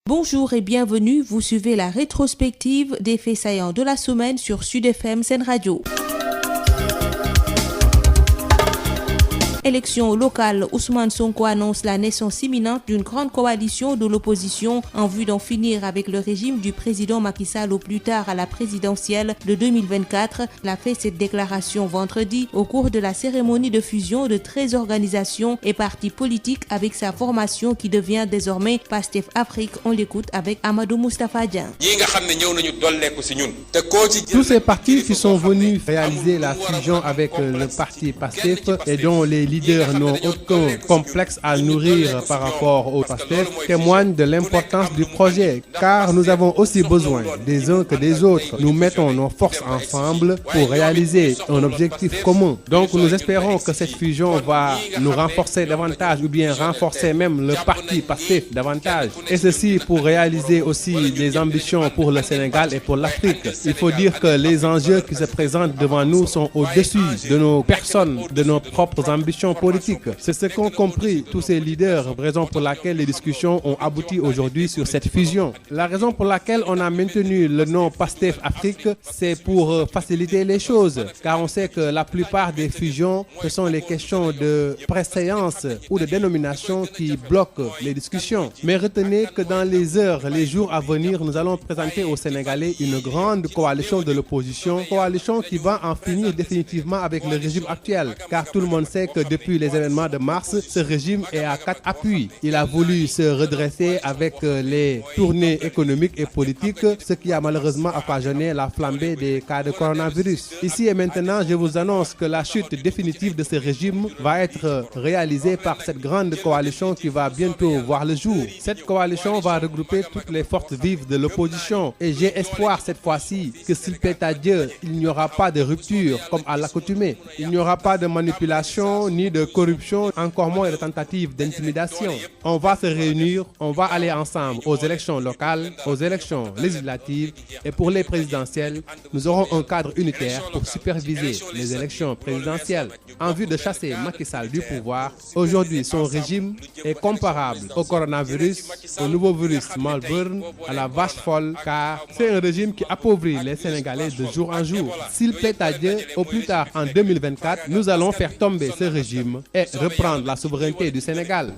Bonjour et bienvenue, vous suivez la rétrospective des faits saillants de la semaine sur Sud FM Sen Radio. Élection locale, Ousmane Sonko annonce la naissance imminente d'une grande coalition de l'opposition en vue d'en finir avec le régime du président Macky Sall au plus tard à la présidentielle de 2024. Il a fait cette déclaration vendredi au cours de la cérémonie de fusion de 13 organisations et partis politiques avec sa formation qui devient désormais Pastef Afrique. On l'écoute avec Amadou Moustapha Dieng. Tous ces partis qui sont venus réaliser la fusion avec le parti Pastef et dont les leaders n'ont aucun complexe à nourrir par rapport au Pastef témoignent de l'importance du projet, car nous avons aussi besoin des uns que des autres. Nous mettons nos forces ensemble pour réaliser un objectif commun. Donc nous espérons que cette fusion va nous renforcer davantage ou bien renforcer même le parti Pastef davantage. Et ceci pour réaliser aussi des ambitions pour le Sénégal et pour l'Afrique. Il faut dire que les enjeux qui se présentent devant nous sont au-dessus de nos personnes, de nos propres ambitions politiques. C'est ce qu'ont compris tous ces leaders, raison pour laquelle les discussions ont abouti aujourd'hui sur cette fusion. La raison pour laquelle on a maintenu le nom Pastef Afrique, c'est pour faciliter les choses, car on sait que la plupart des fusions, ce sont les questions de préséance ou de dénomination qui bloquent les discussions. Mais retenez que dans les heures, les jours à venir, nous allons présenter aux Sénégalais une grande coalition de l'opposition, coalition qui va en finir définitivement avec le régime actuel, car tout le monde sait que depuis les événements de mars, ce régime est à 4 appuis. Il a voulu se redresser avec les tournées économiques et politiques, ce qui a malheureusement occasionné la flambée des cas de coronavirus. Ici et maintenant, je vous annonce que la chute définitive de ce régime va être réalisée par cette grande coalition qui va bientôt voir le jour. Cette coalition va regrouper toutes les forces vives de l'opposition et j'ai espoir cette fois-ci que s'il plaît à Dieu, il n'y aura pas de rupture comme à l'accoutumée. Il n'y aura pas de manipulation ni de corruption, encore moins de tentatives d'intimidation. On va se réunir, on va aller ensemble aux élections locales, aux élections législatives et pour les présidentielles, nous aurons un cadre unitaire pour superviser les élections présidentielles. En vue de chasser Macky Sall du pouvoir, aujourd'hui son régime est comparable au coronavirus, au nouveau virus Melbourne, à la vache folle, car c'est un régime qui appauvrit les Sénégalais de jour en jour. S'il plaît à Dieu, au plus tard en 2024, nous allons faire tomber ce régime et reprendre la souveraineté du Sénégal.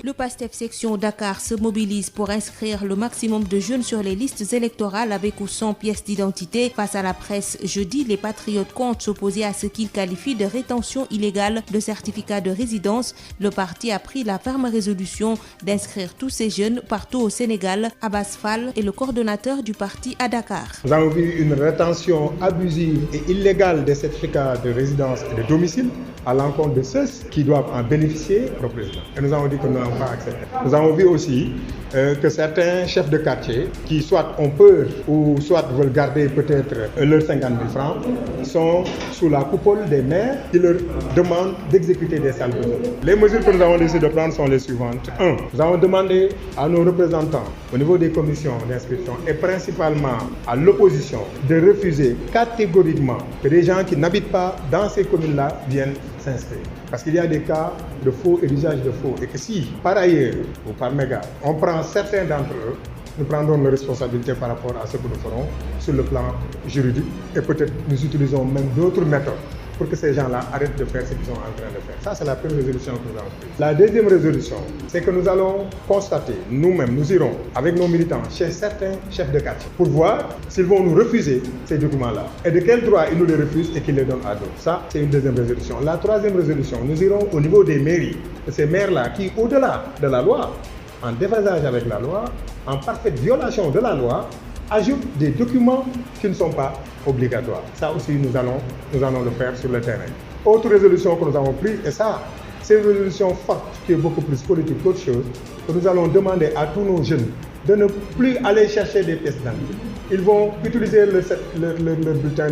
Le Pastef section Dakar se mobilise pour inscrire le maximum de jeunes sur les listes électorales avec ou sans pièce d'identité. Face à la presse jeudi, les patriotes comptent s'opposer à ce qu'ils qualifient de rétention illégale de certificats de résidence. Le parti a pris la ferme résolution d'inscrire tous ces jeunes partout au Sénégal. Abbas Fall est le coordonnateur du parti à Dakar. Nous avons vu une rétention abusive et illégale des certificats de résidence et de domicile à l'encontre de ceux qui doivent en bénéficier au président. Et nous avons dit que nous n'allons pas accepter. Nous avons vu aussi que certains chefs de quartier qui soit ont peur ou soit veulent garder peut-être leurs 50 000 francs sont sous la coupole des maires qui leur demandent d'exécuter des sales besoins. Les mesures que nous avons décidé de prendre sont les suivantes. 1. Nous avons demandé à nos représentants au niveau des commissions d'inscription et principalement à l'opposition de refuser catégoriquement que des gens qui n'habitent pas dans ces communes-là viennent s'inscrire. Parce qu'il y a des cas de faux et d'usage de faux. Et que si, par ailleurs, ou par mégarde, on prend certains d'entre eux, nous prendrons nos responsabilités par rapport à ce que nous ferons sur le plan juridique. Et peut-être nous utilisons même d'autres méthodes pour que ces gens-là arrêtent de faire ce qu'ils sont en train de faire. Ça, c'est la première résolution que nous avons prise. La deuxième résolution, c'est que nous allons constater, nous-mêmes, nous irons avec nos militants chez certains chefs de quartier pour voir s'ils vont nous refuser ces documents-là et de quel droit ils nous les refusent et qu'ils les donnent à d'autres. Ça, c'est une deuxième résolution. La troisième résolution, nous irons au niveau des mairies, de ces maires-là qui, au-delà de la loi, en déphasage avec la loi, en parfaite violation de la loi, ajoutent des documents qui ne sont pas obligatoires. Ça aussi, nous allons le faire sur le terrain. Autre résolution que nous avons prise, et ça, c'est une résolution forte qui est beaucoup plus politique qu'autre chose, que nous allons demander à tous nos jeunes de ne plus aller chercher des pièces d'identité. Ils vont utiliser leur bulletin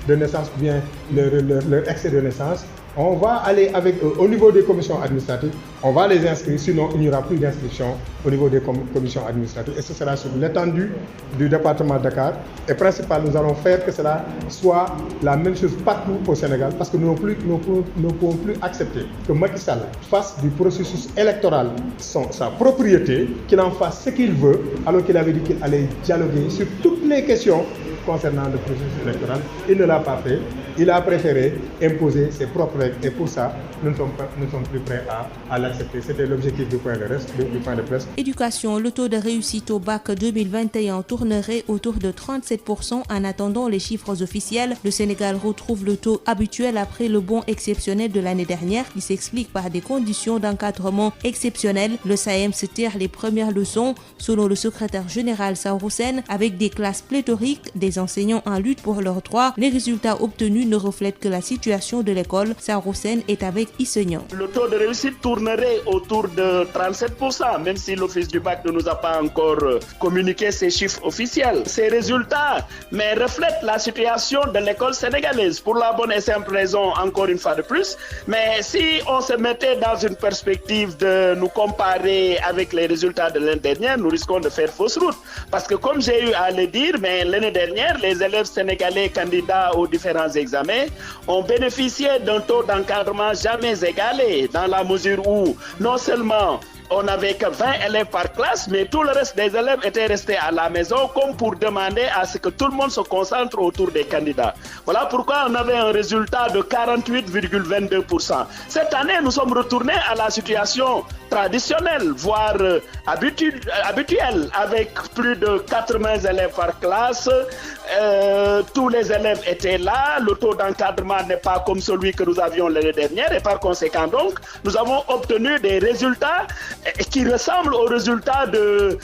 de naissance ou bien leur excès de naissance. On va aller avec eux au niveau des commissions administratives, on va les inscrire, sinon il n'y aura plus d'inscription au niveau des commissions administratives. Et ce sera sur l'étendue du département de Dakar. Et principalement, nous allons faire que cela soit la même chose partout au Sénégal, parce que nous ne pouvons plus accepter que Macky Sall fasse du processus électoral sa propriété, qu'il en fasse ce qu'il veut, alors qu'il avait dit qu'il allait dialoguer sur toutes les questions concernant le processus électoral. Il ne l'a pas fait. Il a préféré imposer ses propres règles. Et pour ça, nous ne sommes plus prêts à l'accepter. C'était l'objectif du point de presse. Éducation, le taux de réussite au bac 2021 tournerait autour de 37% en attendant les chiffres officiels. Le Sénégal retrouve le taux habituel après le bond exceptionnel de l'année dernière qui s'explique par des conditions d'encadrement exceptionnelles. Le SAEMS se tire les premières leçons, selon le secrétaire général Saourou Sène, avec des classes pléthoriques, des enseignants en lutte pour leurs droits. Les résultats obtenus ne reflètent que la situation de l'école. Saourou Sène est avec Isseignan. Le taux de réussite tournerait autour de 37%, même si l'Office du bac ne nous a pas encore communiqué ces chiffres officiels. Ces résultats reflètent la situation de l'école sénégalaise, pour la bonne et simple raison, encore une fois de plus. Mais si on se mettait dans une perspective de nous comparer avec les résultats de l'année dernière, nous risquons de faire fausse route. Parce que comme j'ai eu à le dire, l'année dernière, les élèves sénégalais candidats aux différents examens ont bénéficié d'un taux d'encadrement jamais égalé, dans la mesure où non seulement on n'avait que 20 élèves par classe, mais tout le reste des élèves étaient restés à la maison comme pour demander à ce que tout le monde se concentre autour des candidats. Voilà pourquoi on avait un résultat de 48,22%. Cette année, nous sommes retournés à la situation traditionnelle, voire habituelle, avec plus de 80 élèves par classe. Tous les élèves étaient là, le taux d'encadrement n'est pas comme celui que nous avions l'année dernière et par conséquent donc, nous avons obtenu des résultats qui ressemblent aux résultats de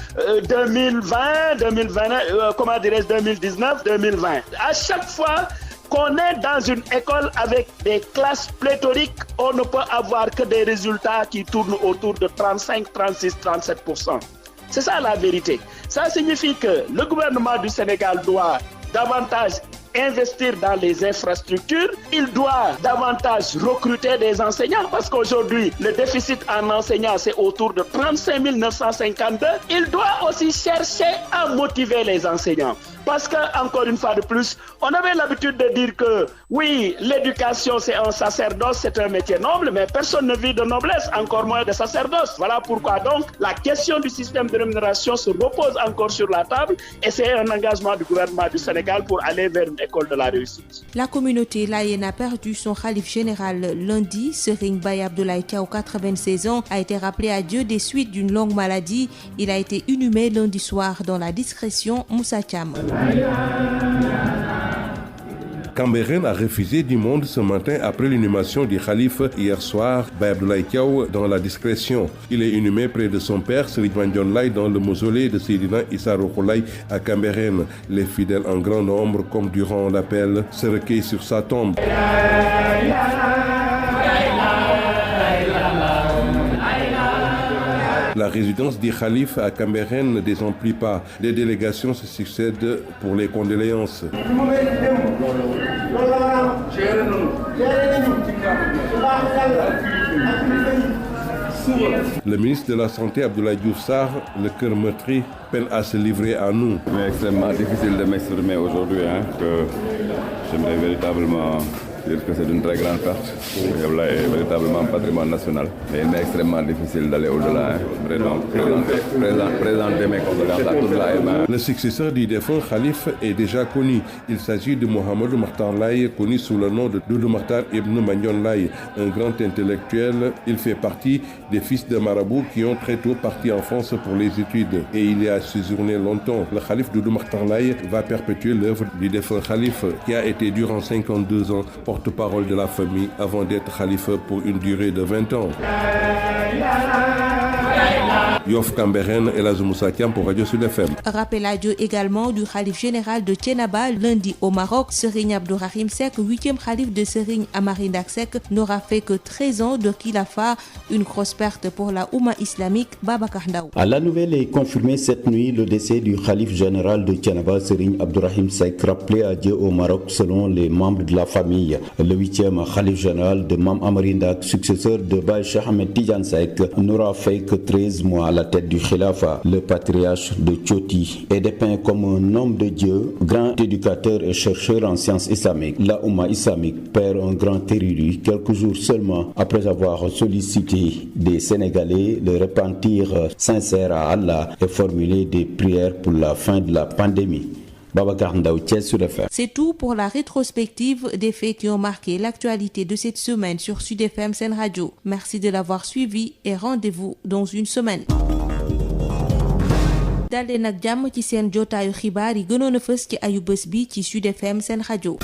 2019, 2020. À chaque fois qu'on est dans une école avec des classes pléthoriques, on ne peut avoir que des résultats qui tournent autour de 35, 36, 37%. C'est ça la vérité. Ça signifie que le gouvernement du Sénégal doit davantage investir dans les infrastructures, il doit davantage recruter des enseignants parce qu'aujourd'hui, le déficit en enseignants, c'est autour de 35 952. Il doit aussi chercher à motiver les enseignants. Parce que, encore une fois de plus, on avait l'habitude de dire que oui, l'éducation c'est un sacerdoce, c'est un métier noble, mais personne ne vit de noblesse, encore moins de sacerdoce. Voilà pourquoi donc la question du système de rémunération se repose encore sur la table et c'est un engagement du gouvernement du Sénégal pour aller vers une école de la réussite. La communauté Layène a perdu son khalife général lundi. Serigne Baye Abdoulaye Thiaw, 96 ans, a été rappelé à Dieu des suites d'une longue maladie. Il a été inhumé lundi soir dans la discrétion. Moussa Thiam. Cambérène a refusé du monde ce matin après l'inhumation du khalife hier soir, Baye Abdoulaye Thiaw, dans la discrétion. Il est inhumé près de son père, Serigne Mandione Laye, dans le mausolée de Seydina Issa Rohou Laye à Cambérène. Les fidèles en grand nombre, comme durant l'appel, se recueillent sur sa tombe. La résidence du khalife à Cambérène ne désemplit pas. Les délégations se succèdent pour les condoléances. Le ministre de la Santé, Abdoulaye Diouf Sarr, le cœur meurtri, peine à se livrer à nous. C'est extrêmement difficile de m'exprimer aujourd'hui, que j'aimerais véritablement dire que c'est d'une très grande perte. Là est véritablement un patrimoine national. Mais il est extrêmement difficile d'aller au-delà. Présenter mes condoléances à toute la. Le successeur du défunt khalife est déjà connu. Il s'agit de Mohamedou Makhtar Laye, connu sous le nom de Doudou Makhtar Ibn Mandione Laye, un grand intellectuel. Il fait partie des fils de marabouts qui ont très tôt parti en France pour les études. Et il y a séjourné longtemps. Le khalife Doudou Makhtar Laye va perpétuer l'œuvre du défunt khalife, qui a été durant 52 ans porte-parole de la famille avant d'être khalife pour une durée de 20 ans. Yoff Cambérène, El Hadj Moussa Thiam pour Radio Sud FM. Rappel également du khalife général de Thiénaba lundi au Maroc. Serigne Abdourahim Seck, 8e khalife de Serigne Amary Ndak Seck, n'aura fait que 13 ans de khilafa, une grosse perte pour la Oumma islamique. Babacar Ndaw. La nouvelle est confirmée cette nuit, le décès du khalife général de Thiénaba, Serigne Abdourahim Seck, rappelé à Dieu au Maroc selon les membres de la famille. Le 8e khalife général de Mame Amary Ndak, successeur de Baye Cheikh Ahmed Tidiane Seck, n'aura fait que 13 mois à la tête du khilafa. Le patriarche de Thioti est dépeint comme un homme de Dieu, grand éducateur et chercheur en sciences islamiques. La Oumma islamique perd un grand érudit quelques jours seulement après avoir sollicité des Sénégalais le repentir sincère à Allah et formuler des prières pour la fin de la pandémie. Babacar Ndaw, Thiès Sud FM. C'est tout pour la rétrospective des faits qui ont marqué l'actualité de cette semaine sur Sud FM Sen Radio. Merci de l'avoir suivi et rendez-vous dans une semaine. Dalee nag jàmm ci seen jotaayu xibaar yi gënoon a fës ci ayu bés bi ci Sud FM Sen Radio.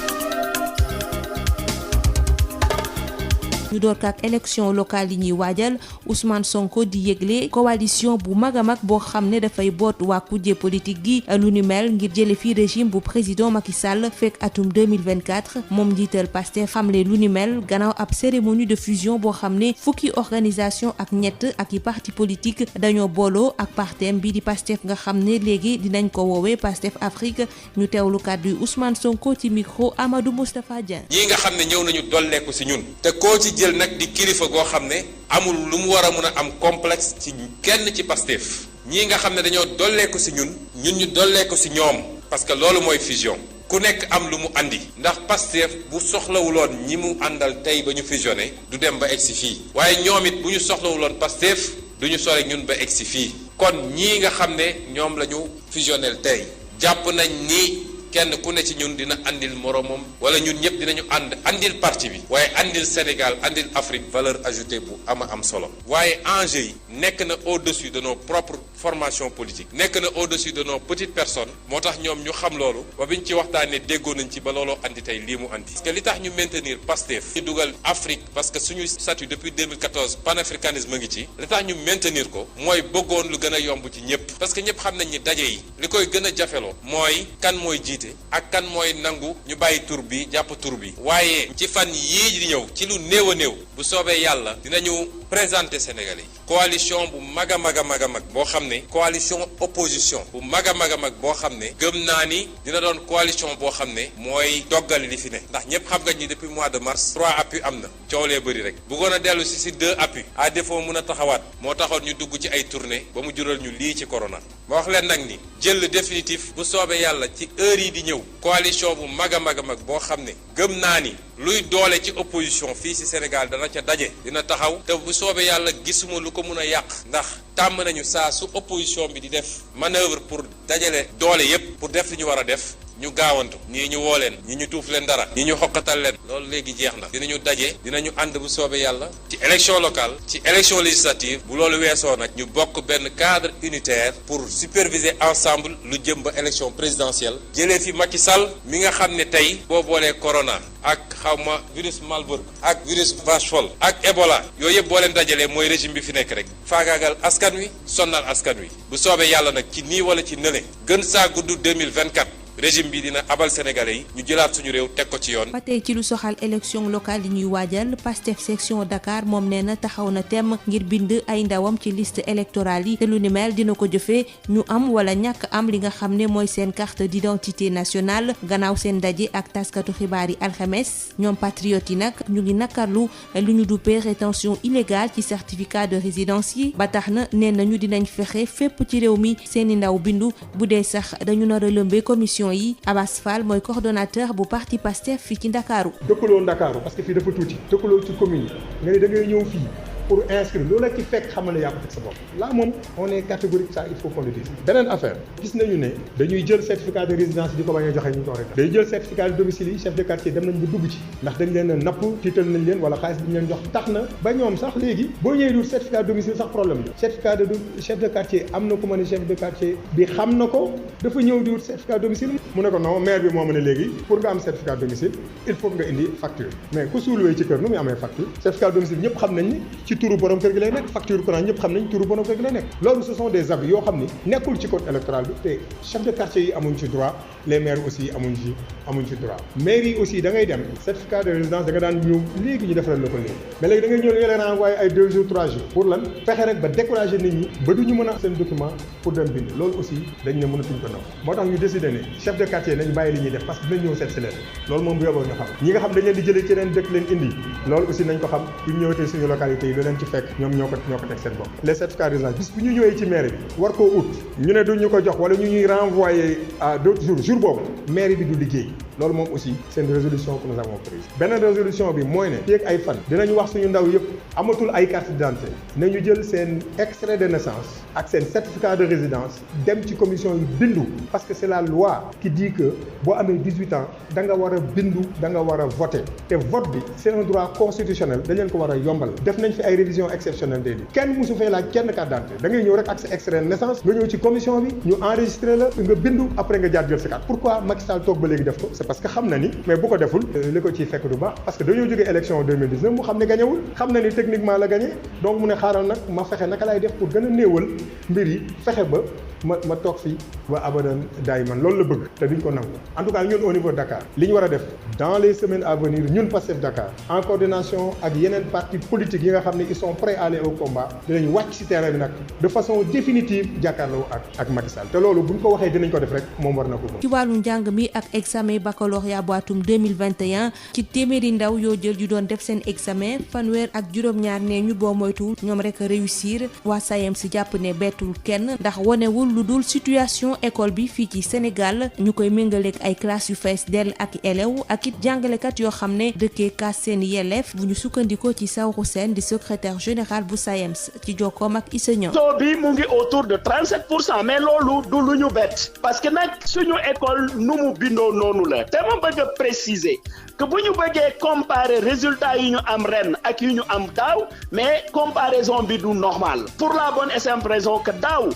ñu door ko ak élection locale yi ñuy waajal Ousmane Sonko di yëgle coalition bu mag a mag boo xam ne dafay boot waa kujje politique gi lu ni mel ngir jële fi régime bu président Macky Sall fekk atum 2024 moom njiital Pastef xamle lu ni mel gannaaw ab cérémonie de fusion boo xam ne fukki organisation ak ñett ak yi parti politique dañoo booloo ak partem bi di Pastef nga xam ne léegi dinañ ko woowee Pastef Afrique ñu teewlu kàddu yi Ousmane Sonko ci micro Amadou Moustapha Dieng. ñii nga xam ne ñëw nañu dolleeku si ñun te koo ci jël nag di kilifa goo xam ne amul lu mu war a mun a am complexe ci kenn ci Pastef ñii nga xam ne dañoo dolleeku si ñun ñu dolleeku si ñoom parce que loolu mooy fusion ku nekk am lu mu andi ndax Pastef bu soxlawuloon ñi mu àndal tey ba ñu fusionné du dem ba egsi fii waaye ñoom it bu ñu soxlawuloon Pastef du ñu sore ñun ba egsi fii kon ñii nga xam ne ñoom la ñu fusionnel tey jàpp nañ ni kenn ku ne ci ñun dina andil moromam wala ñun ñëpp dinañu ànd andil parti bi waaye andil Sénégal andil Afrique valeur ajoutée bu am solo waaye enjeu yi nekk na au-dessus de nos propres formations politiques nekk na au-dessus de nos petites personnes moo tax ñoom ñu xam loolu ba biñ ci waxtaanee déggoo nañ ci ba looloo andi tey lii mu andi parce que li tax ñu maintenir Pastef ñu dugal Afrique parce que suñu statut depuis 2014 panafricanisme ngi ci li tax ñu maintenir ko mooy bëggoon lu gën a yomb ci ñëpp parce que ñëpp xam nañ ni daje yi li koy gën a jafeloo mooy kan mooy jiite ak kan mooy nangu ñu bàyyi tur bi jàpp tur bi waaye ci fan yii di ñëw ci lu néew a néew bu soobee yàlla dinañu présenter Sénégalais yi coalition bu mag a mag boo xam ne coalition opposition bu mag a mag boo xam ne gëm naa ni dina doon coalition boo xam ne mooy doggali li fi ne ndax ñëpp xam nga ni depuis mois de mars 3 appuis am na coow lee bëri rek bëggoon a dellu si 2 appuis à défaut mun a taxawaat moo taxoon ñu dugg ci ay tournée ba mu jural ñu lii ci corona ma wax leen nag ni jël définitif bu soobee yàlla ci heure yi di ñëw coalition bu mag a mag boo xam ne gëm naa ni luy doole ci opposition fii ci Sénégal dana ca daje dina taxaw te bu soobee yàlla gisuma lu ko mun a yàq ndax tàmm nañu saa su opposition bi di def manœuvre pour dajale doole yépp pour def li ñu war a def ñu gaawantu ñii ñu woo leen ñii ñu tuuf leen dara ñii ñu xoqatal leen loolu léegi jeex na dinañu daje dinañu ànd bu soobee yàlla ci élection locale ci élection législative bu loolu weesoo nag ñu bokk benn cadre unitaire pour superviser ensemble lu jëm ba élection présidentielle jëlee fi Macky Sall mi nga xam ne tey boo boolee corona ak xawma virus Marburg ak virus vache folle ak Ebola yooyu yëpp boo leen dajalee mooy régime bi fi nekk rek faagaagal askan wi sonnal askan wi bu soobee yàlla nag ci nii wala ci nële gën saa gudd 2024 régime bi dina abal sénégalais yi ñu jëlaat suñu réew teg ko ci yoon. ba tey ci lu soxal élection locale yi ñuy waajal Pastef section Dakar moom nee na taxaw na temm ngir bind ay ndawam ci liste électorale yi te lu ni mel dina ko jëfee ñu am wala ñàkk am li nga xam ne mooy seen carte d'identité nationale gannaaw seen daje ak taskatu xibaar yi alxames ñoom patriotes yi nag ñu ngi nakarlu lu ñu duppee rétention illégale ci certificat de résidence yi ba tax na nee nañu dinañ fexe fépp ci réew mi seeni ndaw bindu bu dee sax dañu nar a lëmbee commission yi Abass Fall mooy coordonnateur bu parti Pastef fii ci Ndakaaru. dëkkaloo Ndakaaru parce que fii dafa tuuti dëkkaloo ci commune yi nga ne da ngay ñëw fii pour inscrire loolu la ci fekk xamal ne yaa ko teg sa bopp là moom on est catégorique, ça il faut qu'on le dise. beneen affaire gis nañu ne dañuy jël certificat de résidence di ko bañ a joxe ñu ko rek day jël certificat de domicile yi chef de quartier dem nañ ba dugg ci ndax dañ leen a napp tiital nañ leen wala xaalis bi ñu leen jox tax na ba ñoom sax léegi boo ñëwee dul certificat de domicile sax problème la certificat de chef de quartier am na ko ma ne chef de quartier bi xam na ko dafa ñëw di wut certificat de domicile mu ne ko non maire bi moo ma ne léegi pour nga am certificat de domicile il faut nga indi facture mais ku suuluwee ci kër nu muy amee facture certificat de domicile ñëpp xam nañ ni ci turu borom kër gi lay nekk facture courant ñëpp xam nañ turu borom kër gi lay nekk loolu ce sont des avis yoo xam ni nekkul ci code électoral bi te chef de quartier yi amuñ ci droit les maires aussi amuñ ci droit maire yi aussi da ngay dem certificat de résidence da nga daan ñëw léegi ñu defaral la ko léegi mais léegi da ngay ñëw nga leen renvoyé ay 2 jours 3 jours pour lan fexe rek ba décourager nit ñi ba du ñu mën a seen document pour dem bind loolu aussi dañ ne mënatuñ ko naw moo tax ñu décidé ne chef de quartier nañ bàyyi li ñuy def parce que dinañ ñëw seet si leen loolu moom bu yoboo ñu xam ñi nga xam dañ leen di jëlee ci leen dëkk leen indi loolu aussi nañ ko xam bu ñu ñëwatee suñu localité yi lu leen ci fekk ñoom ñoo ko teg seen bopp les certificats de résidence bis bu ñu ñëwee ci mairie bi war koo ut ñu ne duñ ñu ko jox wala ñu ñuy renvoyer à d'autres jours jour boobu mairie bi du liggéey loolu moom aussi c'est une résolution que nous avons prise beneen résolution bi mooy ne fii ak ay fan dinañu wax suñu ndaw yëpp amatul ay carte d'identité nañu jël seen extrait de naissance ak seen certificat de résidence dem ci commission yi bindu parce que c'est la loi qui dit que boo amee 18 ans da nga war a bindu da nga war a voter te vote bi c'est un droit constitutionnel dañ leen ko war a yombal def nañ fi ay révision exceptionnelle day di kenn musu fee laaj kenn carte d'identité da ngay ñëw rek ak sa extrait de naissance nga ñëw ci commission bi ñu enregistré la nga bindu après nga jaar jël sa carte pourquoi Macky Sall toog ba léegi def ko parce que xam na ni mais bu ko deful li ko ciy fekk du baax parce que dañoo jógee élection 2019 mu xam ne gañewul xam na ni techniquement la gagné donc mu ne xaaral nag ma fexe naka lay def pour gën a néewal mbir yi fexe ba ma toog fii ba abadan daay man loolu la bëgg te duñ ko nangu en tout cas ñun au niveau de Dakar li ñu war a def dans les semaines à venir ñun Pastef Dakar en coordination ak yeneen partis politiques yi nga xam ne ils sont prêts à aller au combat dinañ wàcc ci terrain bi nag de façon définitive jàkkaarloo ak Macky Sall te loolu buñ ko waxee dinañ ko def rek moom war na ko ci wàllu njàng mi ak examen baccalauréat bu atum 2021 ci téeméeri ndaw yoo jël yu doon def seen examen fanweer ak juróom-ñaar nee ñu boo moytu ñoom rek réussir waa SAEMS jàpp ne bettul kenn ndax wonewul lu dul situation école bi fii ci Sénégal ñu koy méngaleeg ay classes yu fees dell ak élèves ak it jàngalekat yoo xam ne dëkkee kaas seen yelleef bu ñu sukkandikoo ci Saourou Sène di secrétaire général bu SAEMS ci jokkoom ak Issa Niang. taux bi mu ngi autour de 37% mais loolu du lu ñu bett parce que nag suñu école nu mu bindoo noonu la te ma bëgg a préciser que bu ñu bëggee comparer résultats yi ñu am ren ak yi ñu am daaw mais comparaison bi du normal pour la bonne et simple raison que daaw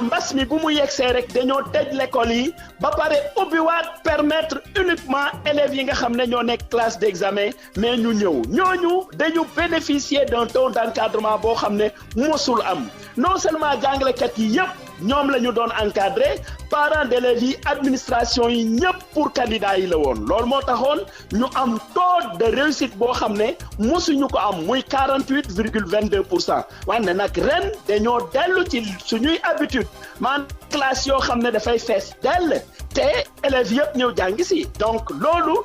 mbas mi bu mu yegsee rek dañoo tëj l'école yi ba pare ubbiwaat permettre uniquement élèves yi nga xam ne ñoo nekk classe d'examen mais ñu ñëw ñooñu dañu bénéficier d'un taux d'encadrement boo xam ne mosul am non seulement jàngalekat yi yëpp ñoom la ñu doon encadré parents d'élèves yi administration yi ñëpp pour candidats yi la woon loolu moo taxoon ñu am taux de réussite boo xam ne mosuñu ko am muy 48,22% wante nag ren dañoo dellu ci suñuy habitude maanaam classe yoo xam ne dafay fees dell te élèves yëpp ñëw jàngi si donc loolu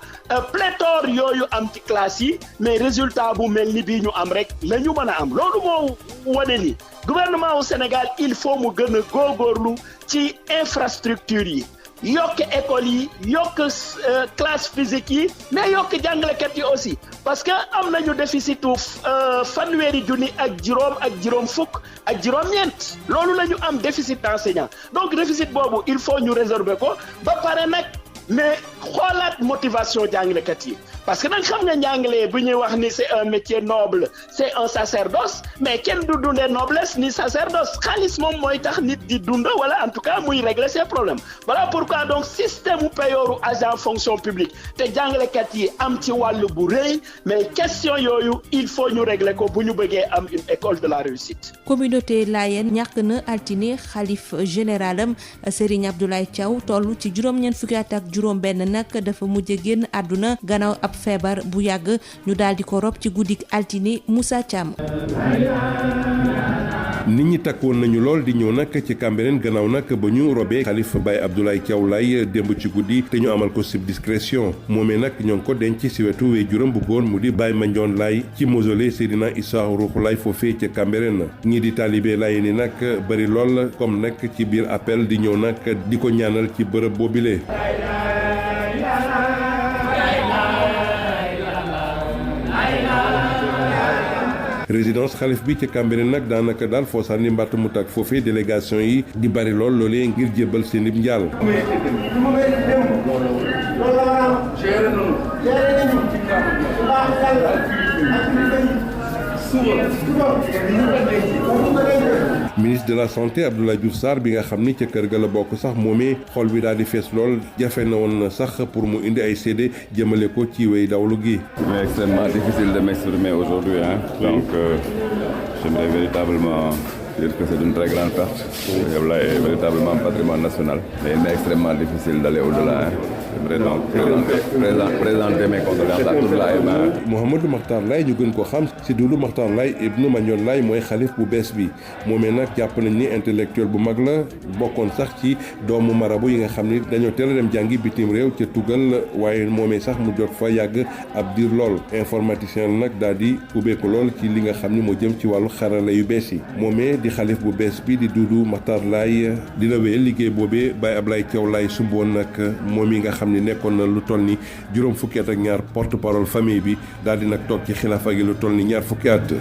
pléthore yooyu am ci classe yi mais résultat bu mel ni bii ñu am rek la ñu mën a am loolu moo wane ni gouvernement au Sénégal il faut mu gën a góorgóorlu ci infrastructure yi yokk école yi yokk classe physique yi mais yokk jàngalekat yi aussi parce que am nañu déficitu fanweeri junni ak juróom fukk ak juróom-ñeent loolu la ñu am déficit d'enseignant donc déficit boobu il faut ñu résorber ko ba pare nag mais xoolaat motivation jàngalekat yi parce que nag xam nga njàngale bu ñuy wax ni c'est un métier noble c'est un sacerdoce mais kenn du dundee noblesse ni sacerdoce xaalis moom mooy tax nit di dund wala en tout cas muy régler ses problèmes voilà pourquoi donc système payooru agent fonction publique te jàngalekat yi am ci wàllu bu rëy mais question yooyu il faut ñu régler ko bu ñu bëggee am une école de la réussite. communauté Layène ñàkk na altine xalif généralam Serigne Abdoulaye Thiaw toll ci juróom-ñeent fukki at ak juróom-benn nag dafa mujj génn àdduna gannaaw ab feebar bu yàgg ñu daal di ko rob ci guddik altine Moussa Thiam. nit ñi takkoon nañu lool di ñëw nag ci Cambérène gannaaw nag ba ñu robee xalif Baye Abdoulaye Thiaw Laye démb ci guddi te ñu amal ko sub discrétion moomee nag ñoo ngi ko denc ci wetu waajuram bu góor mu di Baye Mandione Laye ci mausolée Seydina Issa Rouhou Laye foofee ca Cambérène ñii di taalibe Laye ni nag bari lool comme nag ci biir appel di ñëw nag di ko ñaanal ci bërëb boobile. résidence xalif bi ci Cambérène nag daanaka daal foo sànni mbatt mu tàkk foofee délégation yi di bari lool loolee ngir jébbal seen ib njaal. ministre de la santé Abdoulaye Diouf Sarr bi nga xam ni ca kër ga la bokk sax moomee xol bi daal di fees lool jafe na woon sax pour mu indi ay seede jëmale ko ci wéy dawlu gi. C'est extrêmement difficile de m'exprimer aujourd'hui donc j'aimerais véritablement dire que c'est une très grande perte. Abdoulaye est véritablement patrimoine national. Mais il est extrêmement difficile d'aller au-delà. J'aimerais donc présenter mes condoléances à toute l'AMA. Mouhamadou Makhtar Laye ñu gën ko xam si Doudou Makhtar Laye ibnu Mandione Laye mooy xalif bu bees bi moomee nag jàpp nañ ni intellectuel bu mag la bokkoon sax ci doomu marabu yi nga xam ni dañoo teel a dem jàngi bitim réew ca tugal waaye moomee sax mu jot fa yàgg ab diir lool informaticien la nag daal di ubbeeku lool ci li nga xam ni moo jëm ci wàllu xarala yu bees yi moomee di xalif bu bees bi di Doudou Makhtar Laye dina wéyal liggéey boobee Baye Ablaye Thiaw Laye sumboon nag moom yi nga xam ni nekkoon na lu toll ni juróom fukki at ak ñaar porte parole famille bi daal di nag toog ci xilaafa gi lu toll ni ñaar fukki at.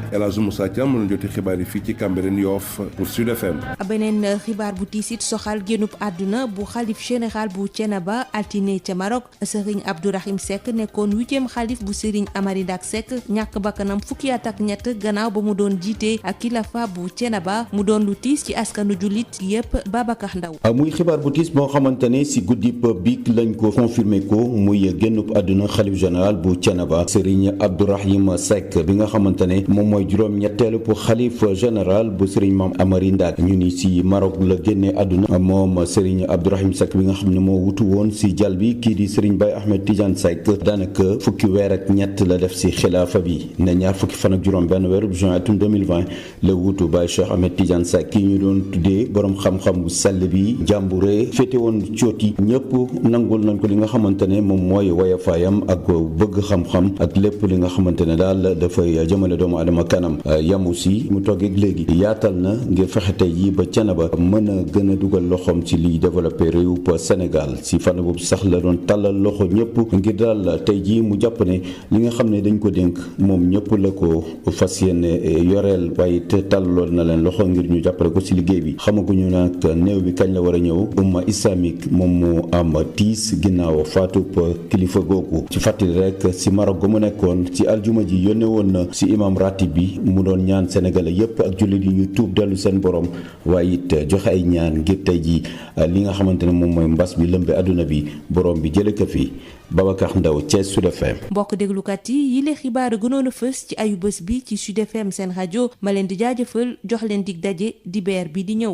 El Hadj Moussa Thiam mën na joti xibaar yi fii ci Cambérène Yoff pour Sud FM. beneen xibaar bu tiisit soxal génnub àdduna bu xalif général bu Thiénaba altine ca Maroc Serigne Abdourahim Seck nekkoon 8e xalif bu Serigne Amary Ndack Seck ñàkk bakkanam fukki at ak ñett gannaaw ba mu doon jiite ak kilafa bu Thiénaba mu doon lu tiis ci askanu jullit yépp Babacar Ndaw. muy xibaar bu tiis boo xamante ne si guddi bi lañ ko confirmé ko muy génnub àdduna xalif général bu Thiénaba Serigne Abdourahim Seck bi nga xamante ne moom mooy juróom ñetteelu xalif général bu Serigne Mame Amary Ndack ñu ni si Maroc la génnee àdduna moom Serigne Abdourahim Seck bi nga xam ne moo wutu woon si jal bi kii di Serigne Baye Ahmed Tidiane Seck daanaka fukki weer ak ñett la def si xilaafa bi ne ñaar fukki fan ak juróom benn weeru juin atum 2020 la wutu Baye Cheikh Ahmed Tidiane Seck kii ñu doon tuddee borom xam-xam bu sell bi jàmbure féete woon cooti ñëpp nangul nañ ko li nga xamante ne moom mooy woyofaayam ak bëgg xam-xam ak lépp li nga xamante ne daal dafay jëmale doomu adama kanam yamu si mu toggeeg léegi yaatal na ngir fexe tey yi ba Thiénaba mën a gën a dugal loxoom ci liy développé réew Sénégal si fànn boobu sax la doon tàllal loxo ñëpp ngir daal tey jii mu jàpp ne li nga xam ne dañ ko dénk moom ñëpp la ko fas yéene yoreel waaye te tàllaloon na leen loxo ngir ñu jàppale ko si liggéey bi xamaguñu nag néew bi kañ la war a ñëw umma islamique moom mu am tiis ginnaaw faatub kilifa googu ci fàttali rek si Maroc gu mu nekkoon ci aljuma ji yónnee woon na si imam ratib bi mu doon ñaan sénégalais yépp ak jullit yi ñu tuub dellu seen borom waaye it joxe ay ñaan ngir tey ji li nga xamante ne moom mooy mbas bi lëmbe àdduna bi borom bi jële ko fi Babacar Ndaw Thiès Sud FM. mbokk déglukat yi yile xibaar gënoon a fës ci ayu bés bi ci Sud FM seen rajo ma leen di jaajëfal jox leen dig daje dibeer bi di ñëw.